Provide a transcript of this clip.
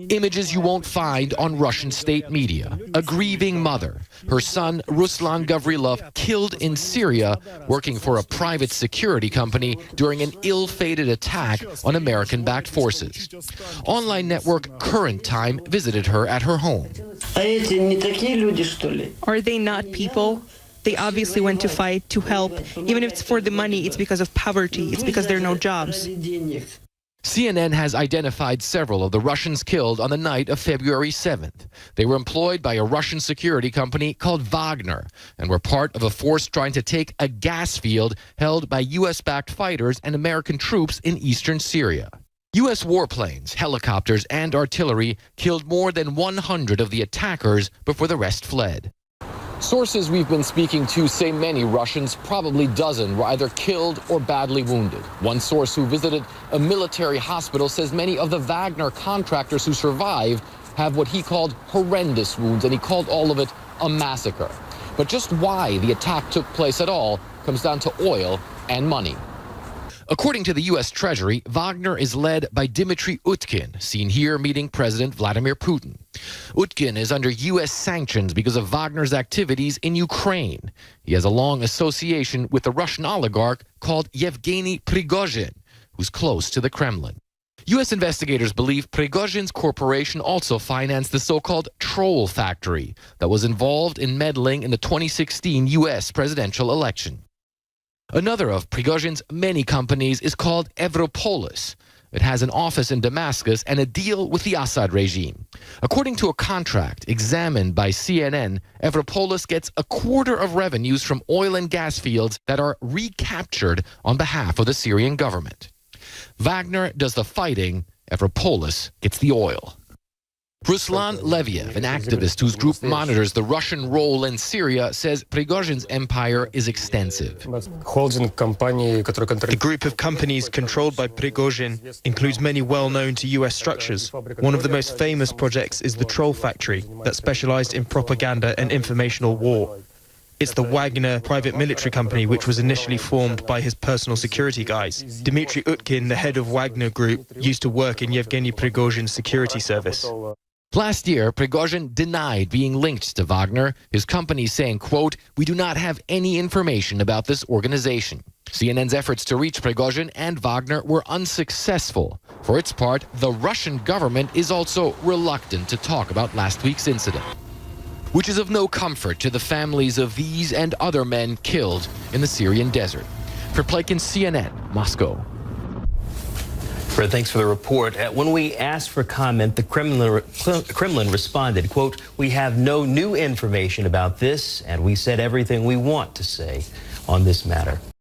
Images you won't find on Russian state media. A grieving mother, her son Ruslan Gavrilov, killed in Syria working for a private security company during an ill-fated attack on American-backed forces. Online network Current Time visited her at her home. Are they not people? They obviously went to fight, to help. Even if it's for the money, it's because of poverty. It's because there are no jobs. CNN has identified several of the Russians killed on the night of February 7th. They were employed by a Russian security company called Wagner and were part of a force trying to take a gas field held by U.S.-backed fighters and American troops in eastern Syria. U.S. warplanes, helicopters, and artillery killed more than 100 of the attackers before the rest fled. Sources we've been speaking to say many Russians, probably dozen, were either killed or badly wounded. One source who visited a military hospital says many of the Wagner contractors who survived have what he called horrendous wounds, and he called all of it a massacre. But just why the attack took place at all comes down to oil and money. According to the U.S. Treasury, Wagner is led by Dmitry Utkin, seen here meeting President Vladimir Putin. Utkin is under U.S. sanctions because of Wagner's activities in Ukraine. He has a long association with the Russian oligarch called Yevgeny Prigozhin, who's close to the Kremlin. U.S. investigators believe Prigozhin's corporation also financed the so-called troll factory that was involved in meddling in the 2016 U.S. presidential election. Another of Prigozhin's many companies is called Evropolis. It has an office in Damascus and a deal with the Assad regime. According to a contract examined by CNN, Evropolis gets a quarter of revenues from oil and gas fields that are recaptured on behalf of the Syrian government. Wagner does the fighting, Evropolis gets the oil. Ruslan Leviev, an activist whose group monitors the Russian role in Syria, says Prigozhin's empire is extensive. The group of companies controlled by Prigozhin includes many well-known to U.S. structures. One of the most famous projects is the Troll Factory that specialized in propaganda and informational war. It's the Wagner private military company, which was initially formed by his personal security guys. Dmitry Utkin, the head of Wagner Group, used to work in Yevgeny Prigozhin's security service. Last year, Prigozhin denied being linked to Wagner, his company saying, quote, "We do not have any information about this organization." CNN's efforts to reach Prigozhin and Wagner were unsuccessful. For its part, the Russian government is also reluctant to talk about last week's incident, which is of no comfort to the families of these and other men killed in the Syrian desert. For Plekin, CNN, Moscow. Fred, thanks for the report. When we asked for comment, the Kremlin responded, quote, "We have no new information about this, and we said everything we want to say on this matter."